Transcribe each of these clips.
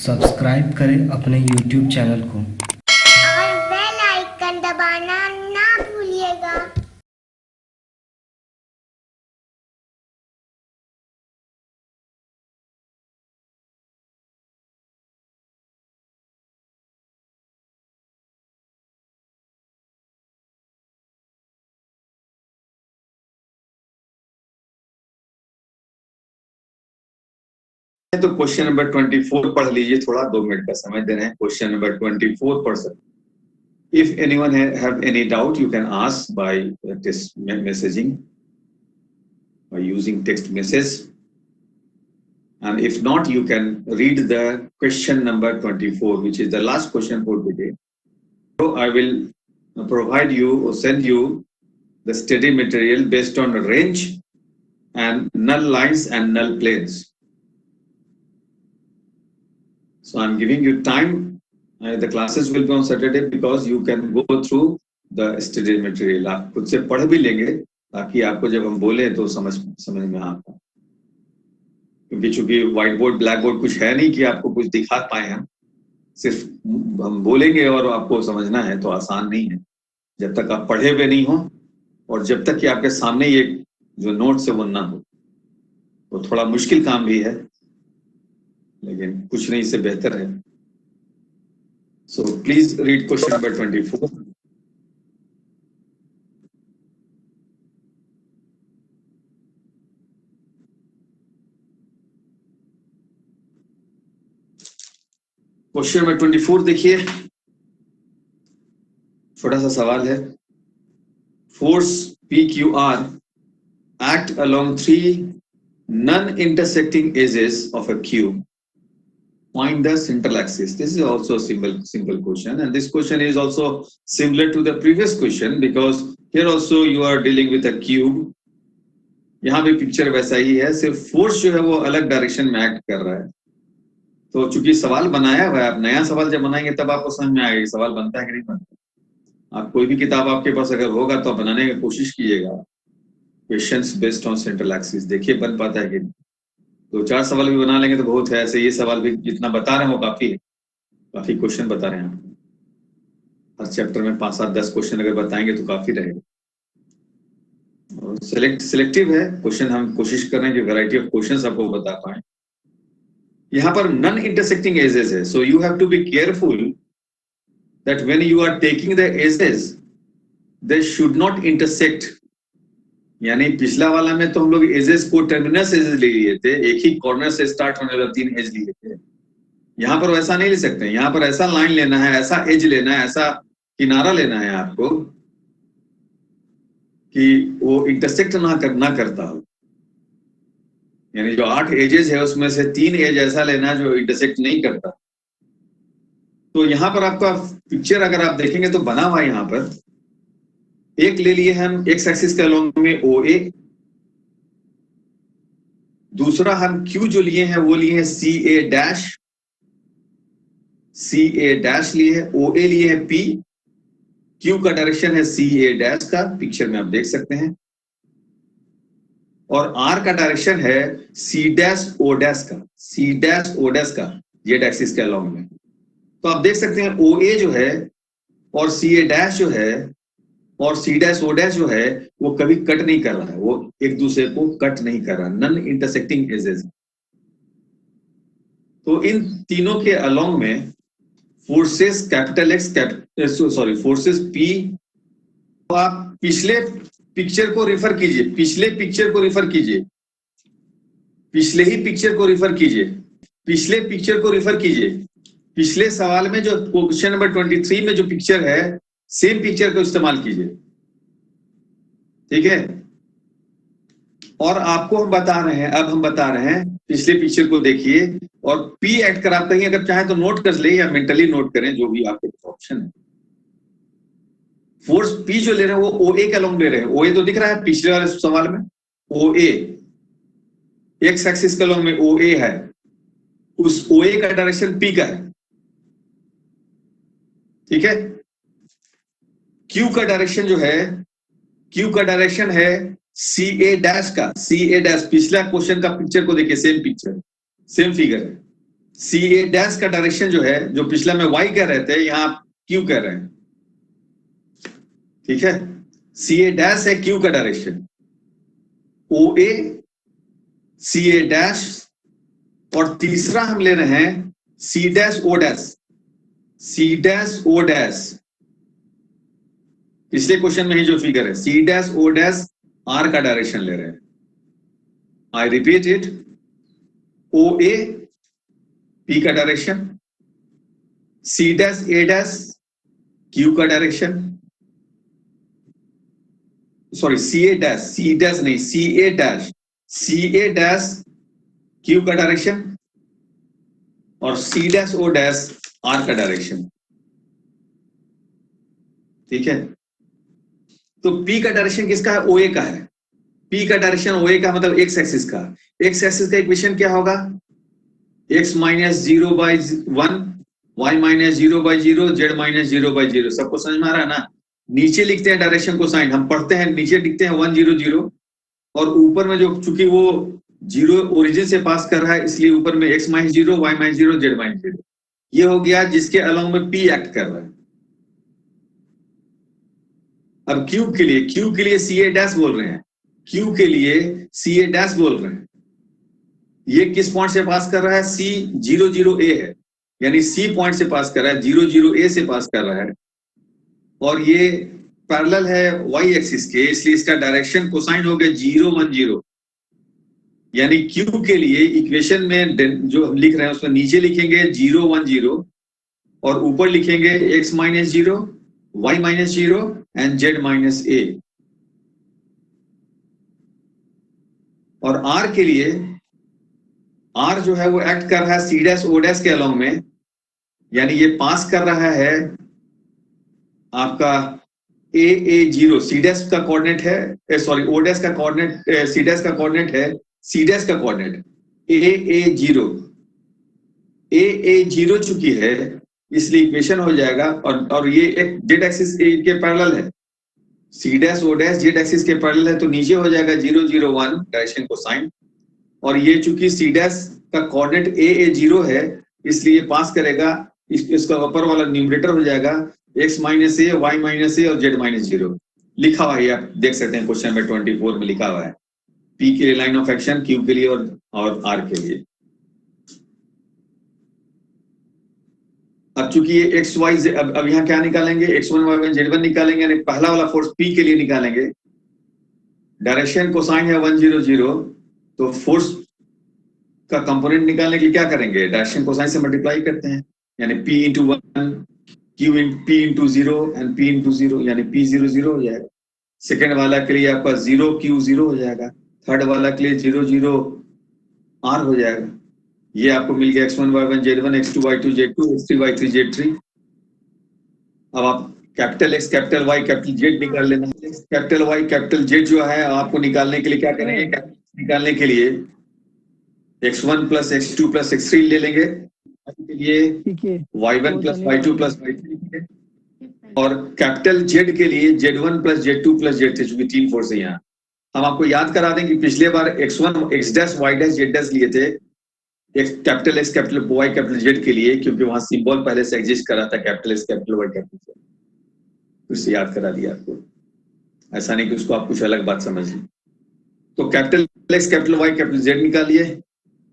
Subscribe करें अपने YouTube channel को और बेल आइकन दबाना ना भूलिएगा। तो क्वेश्चन नंबर 24 पढ़ लीजिए, थोड़ा 2 मिनट का समय दे रहे हैं। क्वेश्चन नंबर 24 पढ़ सकते। If anyone have any doubt you can ask by text messaging, by using text message, and if not you can read the question number 24 which is the last question for today. So I will provide you or send you the study material based on range and null lines and null planes. So I'm giving you time. The classes will be on Saturday because you can go through the study material. आप खुद से पढ़ भी लेंगे ताकि आपको जब हम बोले तो समझ में आता, क्योंकि चूंकि व्हाइट बोर्ड ब्लैक बोर्ड कुछ है नहीं कि आपको कुछ दिखा पाए, हम सिर्फ हम बोलेंगे और आपको समझना है, तो आसान नहीं है जब तक आप पढ़े हुए नहीं हो और जब तक कि आपके सामने ये जो नोट्स है वो ना हो। वो थोड़ा मुश्किल काम भी है लेकिन कुछ नहीं से बेहतर है। So please read question number 24. Question number 24 देखिए, छोटा सा सवाल है। Force PQR act along 3 non-intersecting edges of a cube. Find the central axis. This is also a simple question, and this question is also similar to the previous question because here also you are dealing with a cube. यहाँ भी picture वैसा ही है, सिर्फ force जो है वो अलग direction में एक्ट कर रहा है। तो चूंकि सवाल बनाया हुआ है, आप नया सवाल जब बनाएंगे तब आपको समझ में आएगा सवाल बनता है कि नहीं बनता। आप कोई भी किताब आपके पास अगर होगा तो बनाने की कोशिश कीजिएगा questions based on central axis, देखिए बन पाता है कि नहीं। 2-4 सवाल भी बना लेंगे तो बहुत है, ऐसे ये सवाल भी जितना बता रहे हैं वो काफी क्वेश्चन बता रहे हैं। हर चैप्टर में 5-7-10 क्वेश्चन अगर बताएंगे तो काफी रहेगा। सिलेक्टिव है क्वेश्चन, हम कोशिश कर रहे हैं कि वैरायटी ऑफ क्वेश्चंस आपको बता पाए। यहाँ पर नॉन इंटरसेक्टिंग एजेस है, so you have to be careful that when you are taking the edges they should not intersect. यानी पिछला वाला में तो हम लोग एजेस को टर्मिनस एजेस ले लिए थे, एक ही कॉर्नर से स्टार्ट होने वाला 3 एज लिए थे। यहाँ पर वैसा नहीं ले सकते, यहाँ पर ऐसा लाइन लेना है, ऐसा एज लेना है, ऐसा किनारा लेना है आपको कि वो इंटरसेक्ट ना करता हो। यानी जो 8 एजेस है उसमें से 3 एज ऐसा लेना जो इंटरसेक्ट नहीं करता। तो यहाँ पर आपका पिक्चर अगर आप देखेंगे तो बना हुआ यहाँ पर एक ले लिए हम एक्स एक्सिस के अलोंग में OA, दूसरा हम Q जो लिए हैं वो लिए हैं CA डैश लिए है, OA लिए है P, Q का डायरेक्शन है CA डैश का, पिक्चर में आप देख सकते हैं, और R का डायरेक्शन है C डैश O डैश का जेड एक्सिस के अलोंग में। तो आप देख सकते हैं OA जो है और CA डैश जो है और C डैश O डैश जो है वो कभी कट नहीं कर रहा है, वो एक दूसरे को कट नहीं कर रहा, नॉन इंटरसेक्टिंग एजेस। तो इन तीनों के अलोंग में फोर्सेस फोर्सेस P, तो आप पिछले पिक्चर को रिफर कीजिए, पिछले ही पिक्चर को रिफर कीजिए। पिछले सवाल में जो क्वेश्चन नंबर 23 में जो पिक्चर है सेम पिक्चर को इस्तेमाल कीजिए, ठीक है। और आपको हम बता रहे हैं पिछले पिक्चर को देखिए और P ऐड कर, आप कहीं अगर चाहे तो नोट कर ले या मेंटली नोट करें, जो भी आपके ऑप्शन है। फोर्स P जो ले रहे हैं वो OA के अलोंग ले रहे हैं। OA तो दिख रहा है पिछले वाले सवाल में, OA एक्स एक्सिस के अलोंग में OA है, उस OA का डायरेक्शन P का है, ठीक है। Q का डायरेक्शन जो है, Q का डायरेक्शन है CA डैश का, CA डैश। पिछला क्वेश्चन का पिक्चर को देखिए, सेम फिगर है, सी ए डैश का डायरेक्शन जो है, जो पिछला में y कह रहे थे, यहाँ आप q कह रहे हैं, ठीक है। सी ए डैश है q का direction, O A C A dash, और तीसरा हम ले रहे हैं C dash O dash, C dash O dash. पिछले क्वेश्चन में ही जो फिगर है, C dash O dash R का डायरेक्शन ले रहे हैं। I repeat it, O A P का direction, C dash A dash Q का डायरेक्शन, सॉरी सी डैश नहीं, सी ए डैश क्यू का डायरेक्शन और C dash O dash R का डायरेक्शन, ठीक है। तो P का डायरेक्शन किसका है? OA का है। P का डायरेक्शन OA का मतलब एक्स एक्सिस का। एक्स एक्सिस का इक्वेशन क्या होगा? x minus 0/1, y minus 0/0, z minus 0/0। सबको समझ में आ रहा है ना? नीचे लिखते हैं डायरेक्शन को साइन, हम पढ़ते हैं नीचे लिखते हैं 1 0 0, और ऊपर में जो चूंकि वो जीरो ओरिजिन से पास कर रहा है इसलिए ऊपर में x minus 0, y minus 0, z minus 0। ये हो गया जिसके अलोंग में P एक्ट कर रहा है। अब Q के लिए सी ए डैश बोल रहे हैं, Q के लिए सी ए डैश बोल रहे हैं। ये किस पॉइंट से पास कर रहा है? C 0 0 A है, यानी C पॉइंट से पास कर रहा है, 0 0 A से पास कर रहा है, और ये पैरेलल है y एक्सिस के, इसलिए इसका डायरेक्शन कोसाइन हो गया 0 1 0। यानी Q के लिए इक्वेशन में जो हम लिख रहे हैं उसमें नीचे लिखेंगे 0 1 0 और ऊपर लिखेंगे x minus 0, y minus 0 and z minus a। और R के लिए, R जो है वो एक्ट कर रहा है सी डैश ओ डैश के अलोंग में, यानी ये पास कर रहा है आपका a0, सी डैश का कोऑर्डिनेट है, सॉरी ओ डैश का कोऑर्डिनेट, सी डैश का कोऑर्डिनेट है, सी डैश का कोऑर्डिनेट a0 चुकी है, इसलिए इक्वेशन हो जाएगा। और ये एक जेड एक्सिस के पैरेलल है, C dash O dash Z axis के पैरेलल है, तो नीचे हो जाएगा 0 0 1 डायरेक्शन कोसाइन। और ये चूंकि सी डैश का कोऑर्डिनेट a0 है इसलिए पास करेगा, इसका ऊपर वाला न्यूमरेटर हो जाएगा x माइनस ए, y माइनस ए और z माइनस 0। लिखा हुआ है, आप देख सकते हैं क्वेश्चन में 24 में लिखा हुआ है, P के लिए लाइन ऑफ एक्शन, Q के लिए और R के लिए। अब चूंकि ये x y अब यहाँ क्या निकालेंगे? x1 y1 z1 निकालेंगे, यानी पहला वाला फोर्स P के लिए निकालेंगे। डायरेक्शन कोसाइन है 1 0 0, तो फोर्स का कंपोनेंट निकालने के लिए क्या करेंगे? डायरेक्शन कोसाइन से मल्टीप्लाई करते हैं, यानी P into 1 P into 0 and P into 0, यानी P 0 0 हो जाएगा। सेकेंड वाला के लिए आपका 0 Q 0 हो जाएगा, थर्ड वाला के लिए 0 0 R हो जाएगा। ये आपको मिल गया x1 y1 z1, x2 y2 z2, x3 y3 z3। अब आप capital X capital Y capital Z निकाल लेना है। कैपिटल Y कैपिटल Z जो है आपको निकालने के लिए क्या करेंगे? निकालने के लिए x1 plus x2 plus x3 ले लेंगे, के लिए y1 plus y2 plus y3, और कैपिटल Z के लिए z1 plus z2 plus z3, चूंकि 3 फोर्स है यहाँ। हम आपको याद करा दें कि पिछले बार x1 x dash y dash z dash लिए थे, capital X capital Y capital Z के लिए, क्योंकि वहां सिंबल पहले से एग्जिस्ट करा था, capital X capital Y capital Z। फिर से याद करा दिया आपको, ऐसा नहीं कि उसको आप कुछ अलग बात समझ लें। तो capital X capital Y capital Z निकालिए।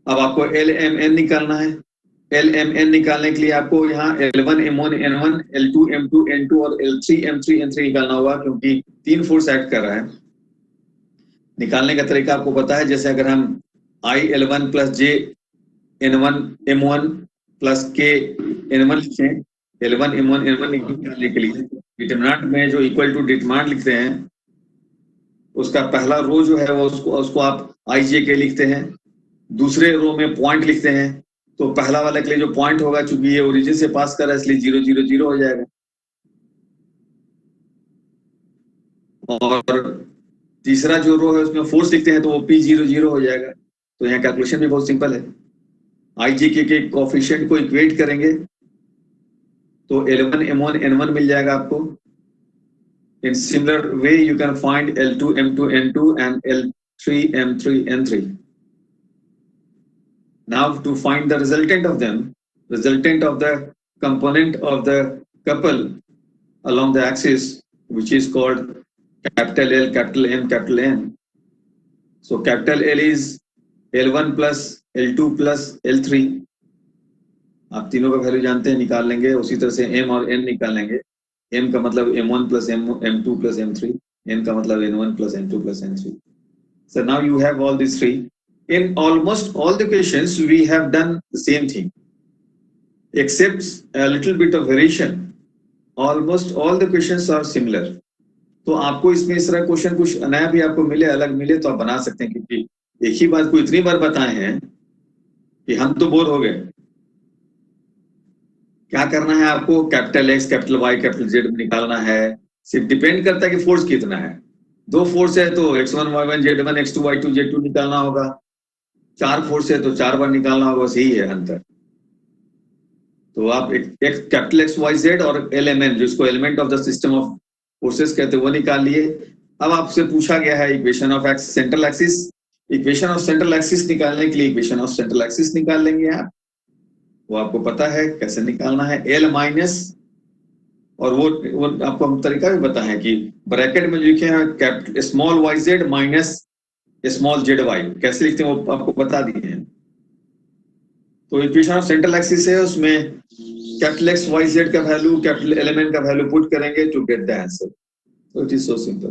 अब आपको LMN निकालना है। LMN निकालने के लिए आपको यहाँ L1 M1 N1, L2 M2 N2 और L3 M3 N3 निकालना होगा, क्योंकि 3 फोर्स एक्ट कर रहा है। निकालने का तरीका आपको पता है, जैसे अगर हम I L1 plus J N1 M1 plus K N1 लिखें, L1 M1 N1 निकालने के लिए डिटरमिनेंट में जो इक्वल टू डिटरमिनेंट लिखते हैं, उसका पहला रो जो है वो उसको आप IJ के लिखते हैं, दूसरे रो में पॉइंट लिखते हैं। तो पहला वाला के लिए जो पॉइंट होगा, चूंकि ये ओरिजिन से पास कर रहा है इसलिए 0 0 0 हो जाएगा। और तीसरा जो रो है उसमें फोर्स लिखते हैं, तो वो P 0 0 हो जाएगा। तो यहाँ कैलकुलेशन भी बहुत सिंपल है। IJ के कोफिशिएंट को इक्वेट करेंगे तो L1 M1 N1 मिल जाएगा आपको। In similar way you can find L2 M2 N2 and L3 M3 N3। Now to find the resultant of them, resultant of the component of the couple along the axis, which is called capital L, capital M, capital N. So capital L is L1 plus L2 plus L3. आप तीनों का value जानते हैं, निकाल लेंगे. उसी तरह से M और N निकाल लेंगे. M का मतलब M1 plus M2 plus M3. N का मतलब N1 plus N2 plus N3. So now you have all these three. In almost all the questions, we have done the same thing, except a little bit of variation. Almost all the questions are similar. तो आपको इसमें इस तरह question कुछ नया भी आपको मिले, अलग मिले, तो आप बना सकते हैं, क्योंकि एक ही बात को इतनी बार बताए हैं कि हम तो बोर हो गए. क्या करना है आपको? Capital X, capital Y, capital Z निकालना है. सिर्फ डिपेंड करता है कि फोर्स कितना है. 2 फोर्स है तो x1 y1 z1 x2 y2 z2 निकालना होगा. 4 फोर्स है तो 4 बार निकालना होगा. बस यही है अंतर. तो आप एक कैपिटल एक्स वाई जेड और LMN, जिसको element of the system of forces कहते हैं, वो निकाल लिए. अब आपसे पूछा गया है equation of x central axis. Equation of central axis निकालने के लिए इक्वेशन ऑफ सेंट्रल एक्सिस निकाल लेंगे आप. वो आपको पता है कैसे निकालना है. L माइनस, और वो आपको हम तरीका भी बताए हैं कि ब्रैकेट में लिखे हैं capital small y z minus small z y, कैसे लिखते हैं वो आपको बता दिए हैं. तो इक्वेशन ऑफ सेंट्रल एक्सिस है, उसमें कैपिटल एक्स वाई जेड का वैल्यू, कैपिटल एलिमेंट का वैल्यू पुट करेंगे टू गेट द आंसर. तो इट इज सो सिंपल.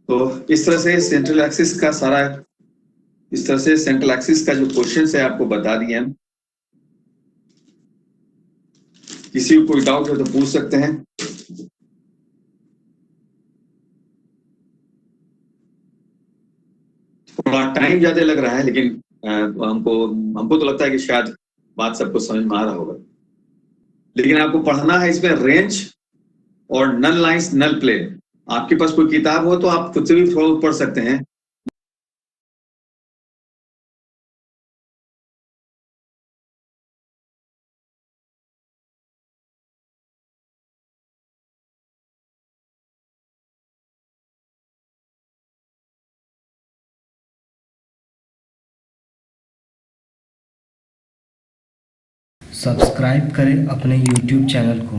तो इस तरह से सेंट्रल एक्सिस का सारा, इस तरह से सेंट्रल एक्सिस का जो क्वेश्चन है आपको बता दिए हैं. किसी को कोई डाउट है तो पूछ सकते हैं. थोड़ा टाइम ज्यादा लग रहा है, लेकिन हमको तो लगता है कि शायद बात सबको समझ में आ रहा होगा. लेकिन आपको पढ़ना है इसमें रेंज और नल लाइंस, नल प्लेन. आपके पास कोई किताब हो तो आप खुद से भी थोड़ा पढ़ सकते हैं. सब्सक्राइब करें अपने YouTube चैनल को.